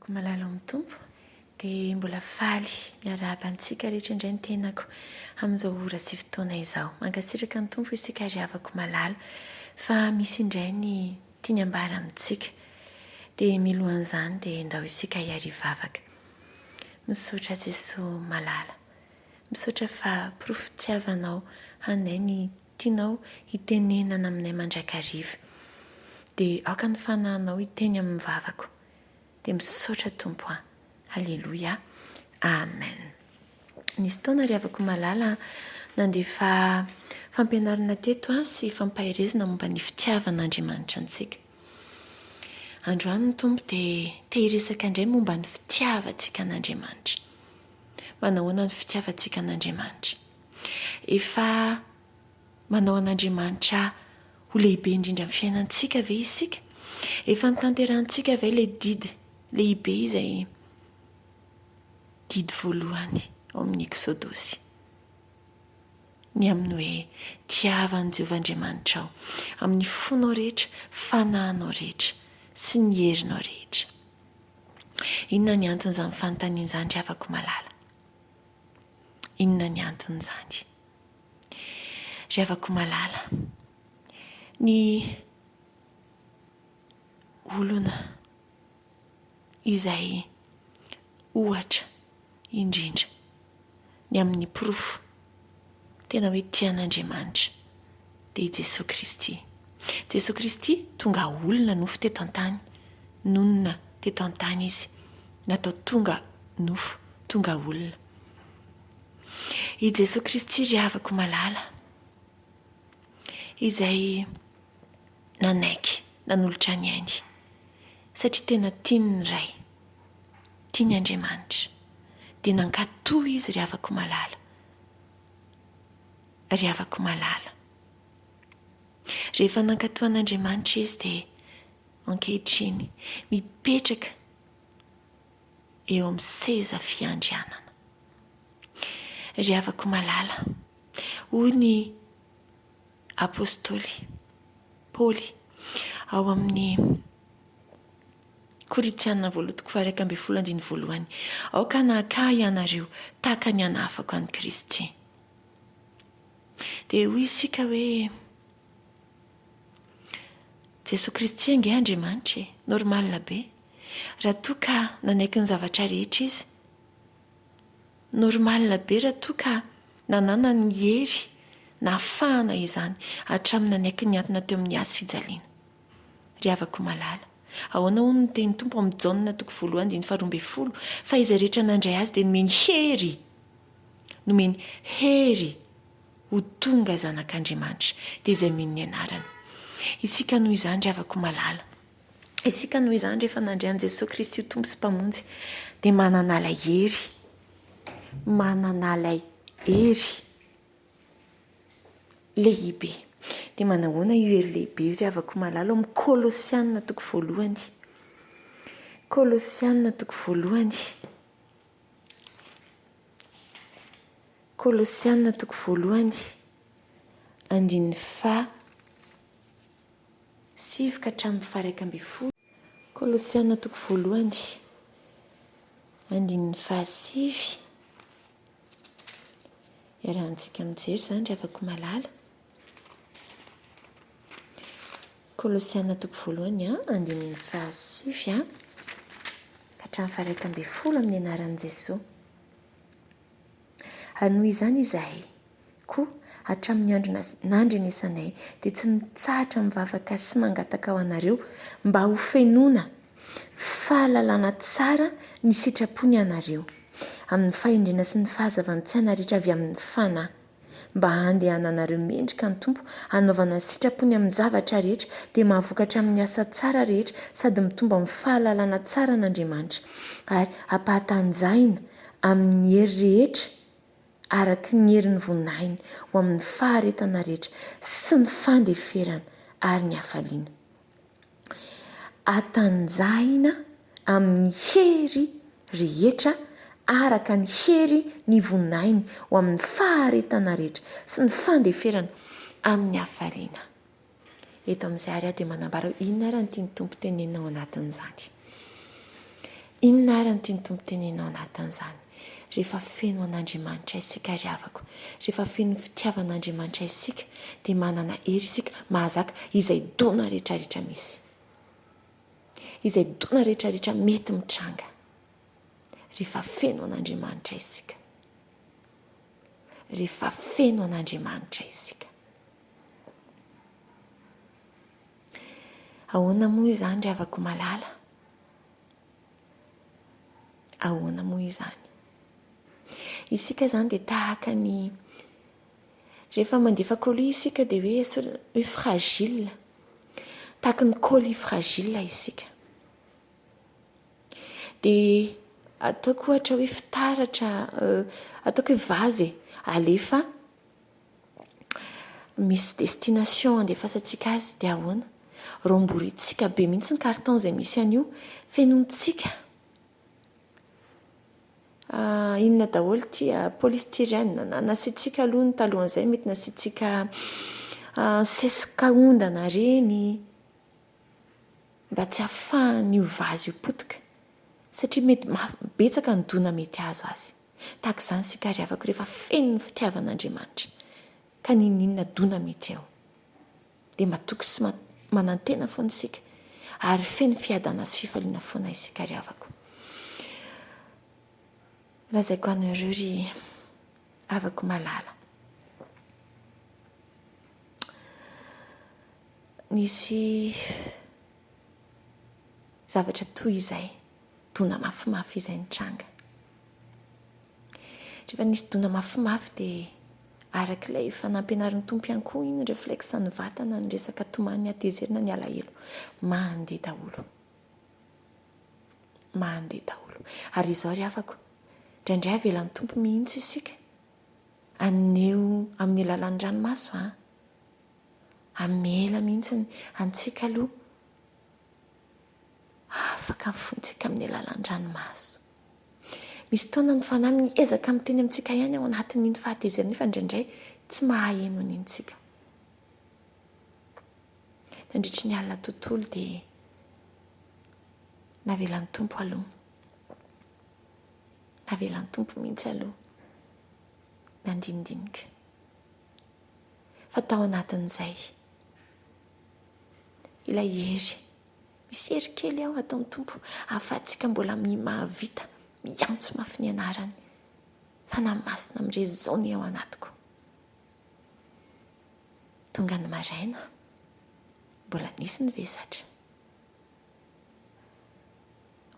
Malala amin'ny tompo dia mbola faly miarabantsika rehetra indray ny tenako amin'izao ora sy fotoana izao. Mankasitraka ny tompo isika riavako malala fa misy indray ny tiany ambara amintsika dia milohan'izany dia ndao isika hiarivavaka. Misaotra Jesoa malala, misaotra fa porofitiavanao hanay ny tianao hitenenana aminay mandrakariva dia aoka ny fanahinao hiteny amin'ny vavako. Dia misaotra tompo aho. Halleluia. Amen. Nisy taona riavako malala nandefa fampianarana teto sy fampahirezana momba ny fitiavan'Andriamanitra antsika. Androany ny tompo dia te hiresaka indray momba ny fitiavantsika an'Andriamanitra. Manahoana ny fitiavantsika an'Andriamanitra. Efa manao an'Andriamanitra ho lehibe indrindra amin'ny fiainantsika ve isika? Efa nitanterantsika ve ilay didy lehibe izay didy voalohany ao amin'ny Eksodosy. Ny amin'ny hoe tiavan'i Jehovah Andriamanitra ao amin'ny fonao rehetra, fanahinao rehetra sy ny herinao rehetra. Inona ny anton'izany fanontanian'izany riavako malala? Inona ny anton'izany? Riavako malala, ny olona izay ohatra indrindra ny amin'ny porofo tena hoe tian'Andriamanitra dia Jesosy Kristy. Jesosy Kristy tonga olona nofo teto an-tany, nonona teto an-tany izy, natao tonga nofo, tonga olona. I Jesosy Kristy riavako malala izay nanaiky, nanolotra ny ainy satria tena tiany ny Ray, tiany Andriamanitra dia nankatoa izy riavako malala. Riavako malala. Rehefa nankatoan'Andriamanitra izy dia ankehitriny mipetraka eo amin'ny seza fiandrianana. Riavako malala. Hoy ny apôstôly Paoly ao amin'ny Koritiana 2:12 aoka nahaka ianareo tahaka ny hanafako an'i Kristy. Dia hoy isika hoe Jesosy Kristy ange Andriamanitra normal be. Raha toa ka nanaiky ny zavatra rehetra izy, normal be raha toa ka nanana ny hery nahafahana izany hatramin'ny nanaiky ny antona teo amin'ny hazo fijaliana. Riavako malala. Ahoana hono ny teny tompo amin'ny Jaona 1:12 fa izay rehetra nandray azy dia nomeny hery. Nomeny hery ho tonga zanak'Andriamanitra dia izay mino ny anarany. Isika noho izany riavako malala. Isika noho izany rehefa nandray an'i Jesosy Kristy ho tompo sy mpamonjy dia manana ilay hery. Manana ilay hery lehibe. Dia manahoana io hery lehibe riavako malala amin'ny Kolosiana 1:1. Kolosiana 1:1. Kolosiana 1:1. Andininy fa 7 ka hatramin'ny faha 1:10. Kolosiana 1:1. Andininy fa 7. Iarahantsika mijery izany riavako malala. Kolosiana 1:1 andininy fa 7 ka hatramin'ny faha 1:10 amin'ny anaran'i Jesosy. Ary noho izany izahay koa hatramin'ny andro anisanay dia tsy mitsahatra mivavaka sy mangataka ho anareo mba ho fenoina fahalalana tsara ny sitrapony anareo amin'ny fahendrena sy ny fahazava-mitsiana rehetra avy amin'ny fanahy, mba handehana anareo mendrika ny tompo hanaovana ny sitrapony amin'ny zavatra rehetra dia mahavokatra amin'ny asa tsara rehetra sady mitomba amin'ny fahalalana tsara n'Andriamanitra ary hampahatanjahina amin'ny hery rehetra araky ny herin'ny voninainy ho amin'ny faharetana rehetra sy ny fandeferana ary ny hafaliana. Hatanjahina amin'ny hery rehetra araka ny hery ny voninainy ho amin'ny faharetana rehetra sy ny fandeferana amin'ny hafaliana. Eto amin'izay ary dia manambara inona ary ny tiany tompo tenenina ao anatin'izany. inona ary ny tiany tompo tenenao anatin'izany? Rehefa feno an'Andriamanitra isika ry havako, rehefa feno fitiavan'Andriamanitra isika, dia manana hery isika mahazaka izay dona rehetrarehetra misy, izay dona rehetrarehetra mety mitranga. Rehefa feno an'Andriamanitra isika, rehefa feno an'Andriamanitra isika. Ahoana moa izany ry havako malala? Ahoana moa izany? Isika izany dia tahaka ny rehefa mandefa colis isika dia hoe fragile, tahaka ny colis fragile isika. Dia ataoko ohatra hoe fitaratra, ataoko hoe vazy alefa misy destination andefasantsika azy dia ahoana? Romboritsika be mihitsy ny carton izay misy an'io, fenontsika. Inona daholo tia polystyrène, nasiantsika aloha ny talohan'izay, mety nasiantsika sesika ondana reny mba tsy ahafahan'io vazy io potika, satria mety betsaka ny dona mety azo azy. Tahaka izany isika ry havako rehefa feno ny fitiavan'Andriamanitra, ka ninona dona mety eo, dia matoky sy manantena foana isika, ary feno fiadana sy fifaliana foana isika ry havako. Lazaiko anareo ry havako malala. Nisy zavatra toy izay, dona mafimafy izay nitranga. Rehefa nisy dona mafimafy dia arak'ilay efa nampianarin'ny tompo ihany koa iny ny réflexe ny vatana, ny resaka tomany, ny atezerina, ny alahelo. Mandeha daholo. Mandeha daholo. Ary izao ry havako, indraindray avelan'ny tompo mihitsy isika aneo amin'ny alalan'ny ranomaso. Amela mihitsy antsika aloha afaka mifontsika amin'ny alalan'ny ranomaso. Misy fotoana ny fanahy miezaka miteny amintsika ihany ao anatin'iny fahatezerana nefa indraindray tsy mahaheno an'iny tsika. Nandritry ny alina tontolo dia navelan'ny tompo aloha. Navelan'ny tompo mihitsy aloha. Nandinidinika. Fa tao anatin'izay ilay hery, misy hery kely ao ataon'ny tompo ahafahantsika mbola mahavita miantso mafy ny anarany. Fanahy masina mirezaony ao anatiko. Tonga ny maraina, mbola nisy ny vesatra.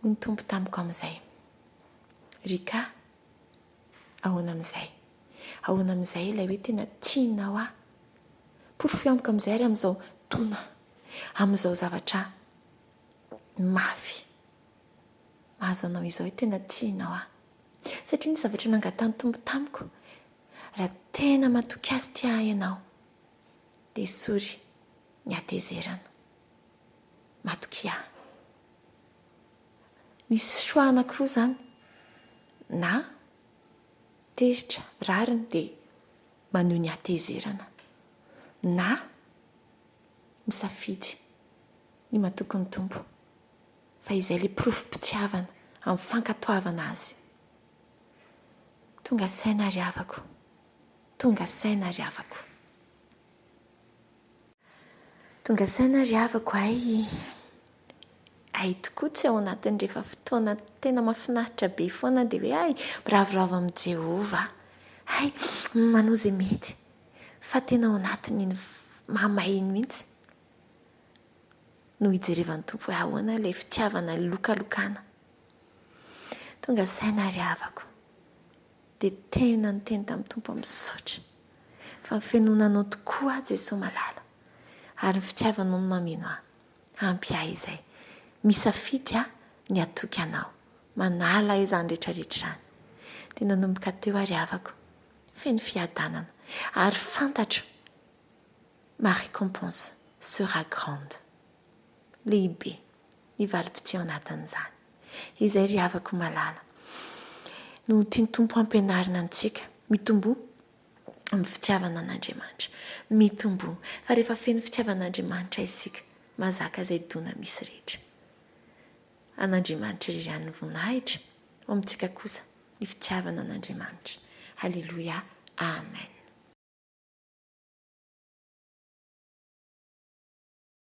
Hoy ny tompo tamiko amin'izay, Rika, ahoana amin'izay? Ahoana amin'izay ilay hoe tena tianao aho? Porofo amiko amin'izay ary amin'izao tona, amin'izao zavatra mafy. Mahazo anao izao hoe tena tianao aho. Satria ny zavatra nangatany tompo tamiko, raha tena matoky azy tia ianao, dia sory ny atezerana. Matoky ahy. Nisy choix anankiroa izany. Na tezitra rariny dia maneho ny atezerana, na misafidy ny matoky ny tompo, fa izay ilay porofom-pitiavana amin'ny fankatoavana azy. Tonga saina ry havako, tonga saina ry havako. Tonga saina ry havako ay tokoa tsy ao anatin'ny rehefa fotoana tena mahafinaritra be foana dia hoe ay biravoravo amin'ny Jehovah, ay manao izay mety, fa tena ao anatin'iny mamahiny mihitsy no hijerevan'ny tompo hoe ahoana ilay fitiavana lokalokana. Tonga saina ry havako, dia tena ny teny tamin'ny tompo misaotra fa ny fenonanao tokoa Jesosy malala, ary ny fitiavanao no mameno ahy. Ampy ahy izay, misafidy ny atoky anao, manala izany rehetrarehetra izany. Dia nanomboka teo ry havako, feno fiadanana, ary fantatro ma récompense sera grande. Lehibe ny valim-potoana ao anatin'izany. Izay ry havako malala, no tiany tompo ampianarina antsika, mitombo amin'ny fitiavana an'Andriamanitra, mitombo. Fa rehefa feno fitiavan'Andriamanitra isika, mazaka izay dona misy rehetra. an'Andriamanitra izy ihany ny voninahitra, ao amintsika kosa ny fitiavana an'Andriamanitra. Halleloia, amen.